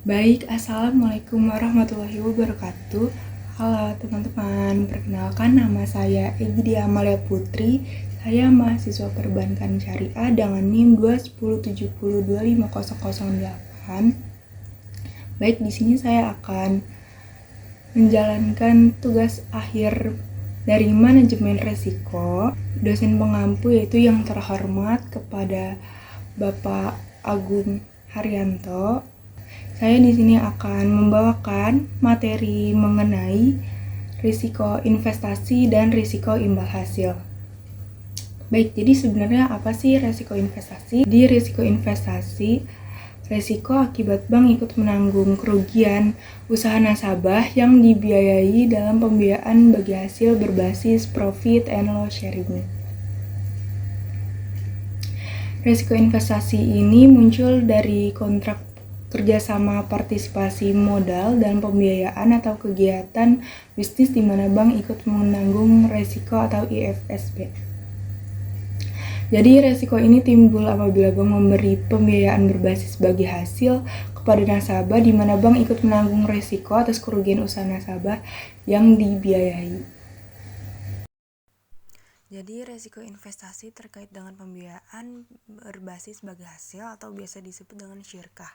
Baik, Assalamualaikum warahmatullahi wabarakatuh. Halo teman-teman, perkenalkan nama saya Egidi Amalia Putri. Saya mahasiswa perbankan syariah dengan NIM 21070250008. Baik, di sini saya akan menjalankan tugas akhir dari manajemen resiko dosen pengampu, yaitu yang terhormat kepada Bapak Agung Haryanto. Saya di sini akan membawakan materi mengenai risiko investasi dan risiko imbal hasil. Baik, jadi sebenarnya apa sih risiko investasi? Di risiko investasi, risiko akibat bank ikut menanggung kerugian usaha nasabah yang dibiayai dalam pembiayaan bagi hasil berbasis profit and loss sharing. Risiko investasi ini muncul dari kontrak kerjasama partisipasi modal dan pembiayaan atau kegiatan bisnis di mana bank ikut menanggung risiko atau IFSB. Jadi risiko ini timbul apabila bank memberi pembiayaan berbasis bagi hasil kepada nasabah di mana bank ikut menanggung risiko atas kerugian usaha nasabah yang dibiayai. Jadi risiko investasi terkait dengan pembiayaan berbasis bagi hasil atau biasa disebut dengan syirkah.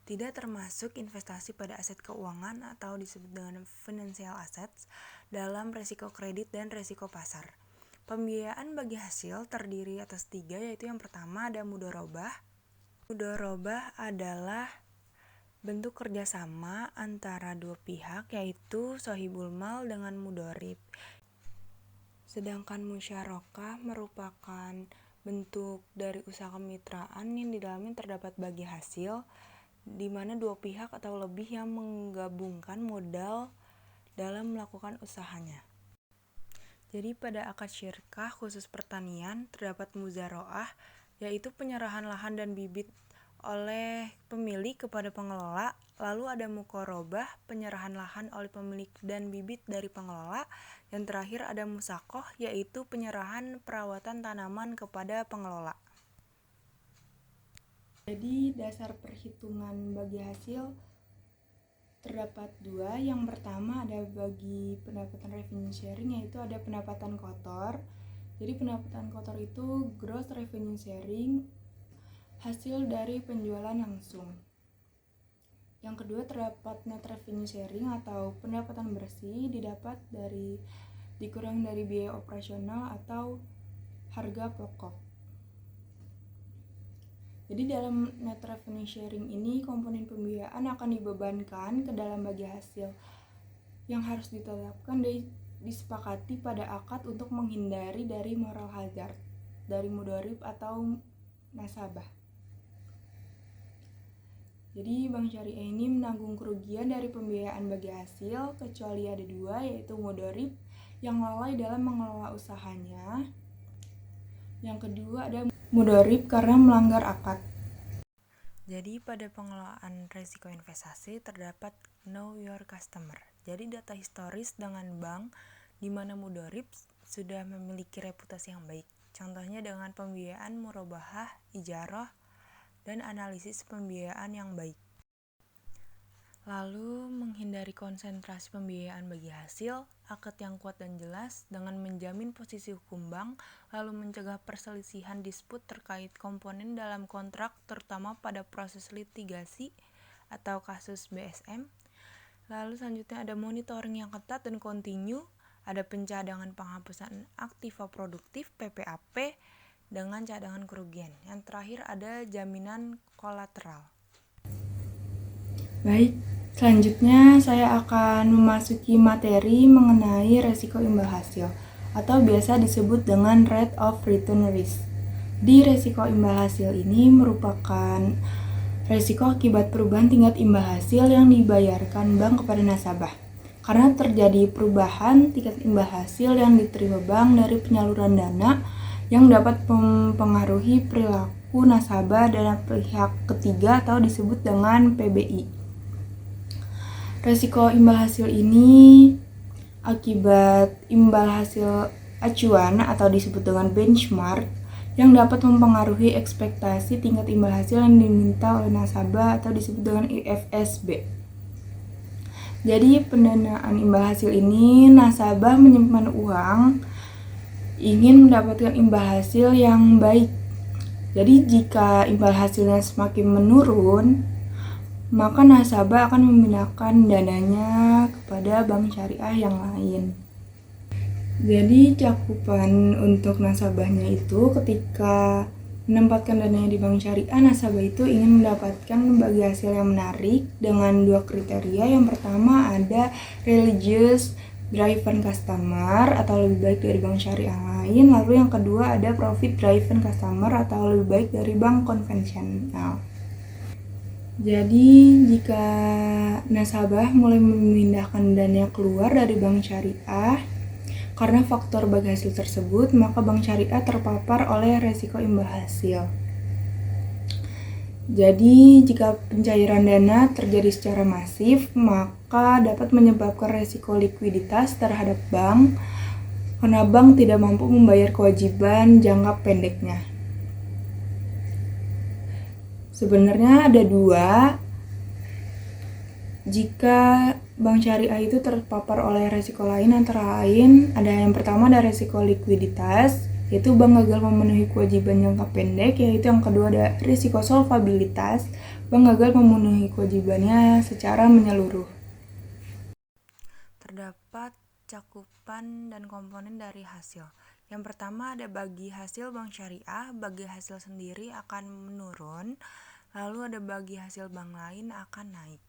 Tidak termasuk investasi pada aset keuangan atau disebut dengan financial assets dalam risiko kredit dan risiko pasar. Pembiayaan bagi hasil terdiri atas 3, yaitu yang pertama ada mudharabah. Mudharabah adalah bentuk kerjasama antara dua pihak, yaitu sohibul mal dengan mudharib. Sedangkan musyarakah merupakan bentuk dari usaha kemitraan yang di dalamnya terdapat bagi hasil, di mana dua pihak atau lebih yang menggabungkan modal dalam melakukan usahanya. Jadi pada akad syirkah khusus pertanian terdapat muzaraah, yaitu penyerahan lahan dan bibit oleh pemilik kepada pengelola. Lalu ada muqarabah, penyerahan lahan oleh pemilik dan bibit dari pengelola. Yang terakhir ada musakoh, yaitu penyerahan perawatan tanaman kepada pengelola. Jadi dasar perhitungan bagi hasil terdapat 2. Yang pertama ada bagi pendapatan revenue sharing, yaitu ada pendapatan kotor. Jadi pendapatan kotor itu gross revenue sharing, hasil dari penjualan langsung. Yang kedua terdapat net revenue sharing atau pendapatan bersih, didapat dari dikurang dari biaya operasional atau harga pokok. Jadi dalam net revenue sharing ini komponen pembiayaan akan dibebankan ke dalam bagi hasil yang harus ditetapkan dan disepakati pada akad untuk menghindari dari moral hazard dari mudharib atau nasabah. Jadi bank syariah ini menanggung kerugian dari pembiayaan bagi hasil kecuali ada 2, yaitu mudharib yang lalai dalam mengelola usahanya. Yang kedua ada mudharib karena melanggar akad. Jadi pada pengelolaan risiko investasi terdapat know your customer. Jadi data historis dengan bank di mana mudharib sudah memiliki reputasi yang baik. Contohnya dengan pembiayaan murabahah, ijarah, dan analisis pembiayaan yang baik. Lalu menghindari konsentrasi pembiayaan bagi hasil, akad yang kuat dan jelas dengan menjamin posisi hukum bank, lalu mencegah perselisihan disput terkait komponen dalam kontrak terutama pada proses litigasi atau kasus BSM. Lalu selanjutnya ada monitoring yang ketat dan kontinu, ada pencadangan penghapusan aktiva produktif PPAP dengan cadangan kerugian. Yang terakhir ada jaminan kolateral. Baik, selanjutnya saya akan memasuki materi mengenai risiko imbal hasil atau biasa disebut dengan rate of return risk. Di risiko imbal hasil ini merupakan risiko akibat perubahan tingkat imbal hasil yang dibayarkan bank kepada nasabah. Karena terjadi perubahan tingkat imbal hasil yang diterima bank dari penyaluran dana yang dapat mempengaruhi perilaku nasabah dan pihak ketiga atau disebut dengan PBI. Risiko imbal hasil ini akibat imbal hasil acuan atau disebut dengan benchmark yang dapat mempengaruhi ekspektasi tingkat imbal hasil yang diminta oleh nasabah atau disebut dengan IFSB. Jadi pendanaan imbal hasil ini nasabah menyimpan uang ingin mendapatkan imbal hasil yang baik. Jadi jika imbal hasilnya semakin menurun, maka nasabah akan memindahkan dananya kepada bank syariah yang lain. Jadi cakupan untuk nasabahnya itu ketika menempatkan dananya di bank syariah, nasabah itu ingin mendapatkan bagi hasil yang menarik dengan 2 kriteria. Yang pertama ada religious driven customer atau lebih baik dari bank syariah lain. Lalu yang kedua ada profit driven customer atau lebih baik dari bank konvensional. Jadi jika nasabah mulai memindahkan dananya keluar dari bank syariah karena faktor bagi hasil tersebut, maka bank syariah terpapar oleh resiko imbal hasil. Jadi jika pencairan dana terjadi secara masif, maka dapat menyebabkan resiko likuiditas terhadap bank karena bank tidak mampu membayar kewajiban jangka pendeknya. Sebenarnya ada 2. Jika bank syariah itu terpapar oleh resiko lain, antara lain ada yang pertama ada resiko likuiditas, yaitu bank gagal memenuhi kewajiban jangka pendek, yaitu yang kedua ada risiko solvabilitas, bank gagal memenuhi kewajibannya secara menyeluruh. Terdapat cakupan dan komponen dari hasil. Yang pertama ada bagi hasil bank syariah, bagi hasil sendiri akan menurun, lalu ada bagi hasil bank lain akan naik.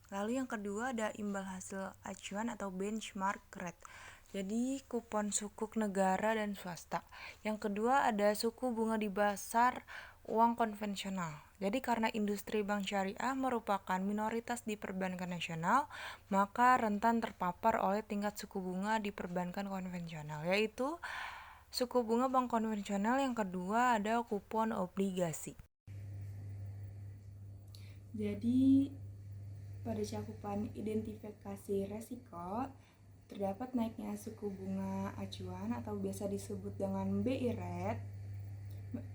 Lalu yang kedua ada imbal hasil acuan atau benchmark rate. Jadi kupon sukuk negara dan swasta. Yang kedua ada suku bunga di pasar uang konvensional. Jadi karena industri bank syariah merupakan minoritas di perbankan nasional, maka rentan terpapar oleh tingkat suku bunga di perbankan konvensional, yaitu suku bunga bank konvensional. Yang kedua ada kupon obligasi. Jadi pada cakupan identifikasi resiko, terdapat naiknya suku bunga acuan atau biasa disebut dengan BI rate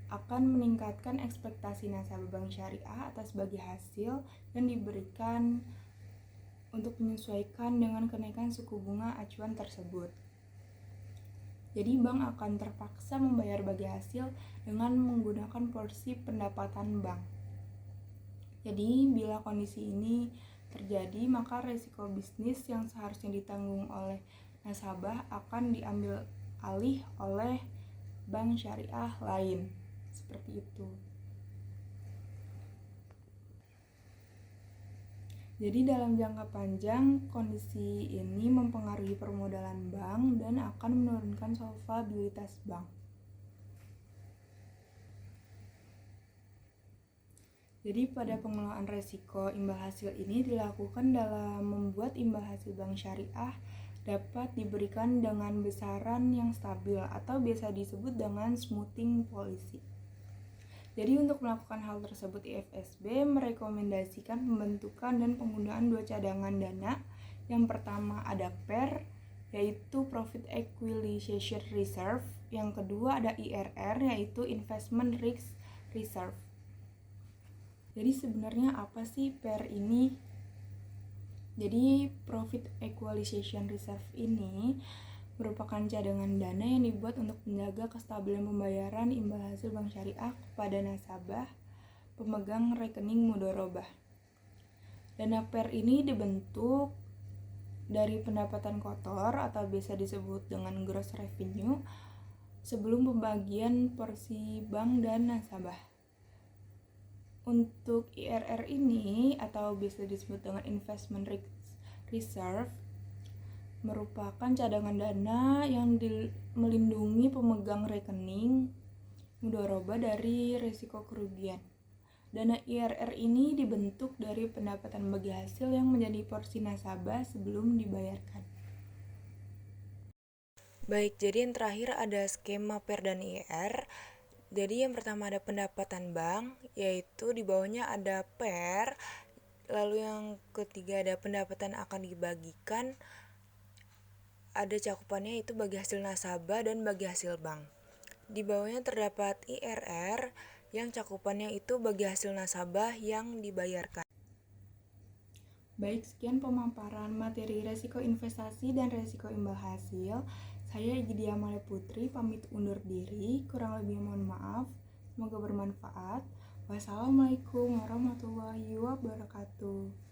akan meningkatkan ekspektasi nasabah bank syariah atas bagi hasil yang diberikan untuk menyesuaikan dengan kenaikan suku bunga acuan tersebut. Jadi bank akan terpaksa membayar bagi hasil dengan menggunakan porsi pendapatan bank. Jadi bila kondisi ini terjadi, maka risiko bisnis yang seharusnya ditanggung oleh nasabah akan diambil alih oleh bank syariah lain. Seperti itu. Jadi dalam jangka panjang, kondisi ini mempengaruhi permodalan bank dan akan menurunkan solvabilitas bank. Jadi pada pengelolaan resiko imbal hasil ini dilakukan dalam membuat imbal hasil bank syariah dapat diberikan dengan besaran yang stabil atau biasa disebut dengan smoothing policy. Jadi untuk melakukan hal tersebut, IFSB merekomendasikan pembentukan dan penggunaan 2 cadangan dana. Yang pertama ada PER, yaitu Profit Equalization Reserve. Yang kedua ada IRR, yaitu Investment Risk Reserve. Jadi sebenarnya apa sih PER ini? Jadi Profit Equalization Reserve ini merupakan cadangan dana yang dibuat untuk menjaga kestabilan pembayaran imbal hasil bank syariah kepada nasabah pemegang rekening mudharabah. Dana PER ini dibentuk dari pendapatan kotor atau biasa disebut dengan gross revenue sebelum pembagian porsi bank dan nasabah. Untuk IRR ini atau bisa disebut dengan Investment Risk Reserve merupakan cadangan dana yang melindungi pemegang rekening mudharabah dari risiko kerugian. Dana IRR ini dibentuk dari pendapatan bagi hasil yang menjadi porsi nasabah sebelum dibayarkan. Baik, jadi yang terakhir ada skema PER dan IRR. Jadi yang pertama ada pendapatan bank, yaitu di bawahnya ada PER. Lalu yang ketiga ada pendapatan akan dibagikan. Ada cakupannya itu bagi hasil nasabah dan bagi hasil bank. Di bawahnya terdapat IRR yang cakupannya itu bagi hasil nasabah yang dibayarkan. Baik, sekian pemaparan materi resiko investasi dan resiko imbal hasil. Saya Igidia Male Putri, pamit undur diri. Kurang lebih mohon maaf. Semoga bermanfaat. Wassalamualaikum warahmatullahi wabarakatuh.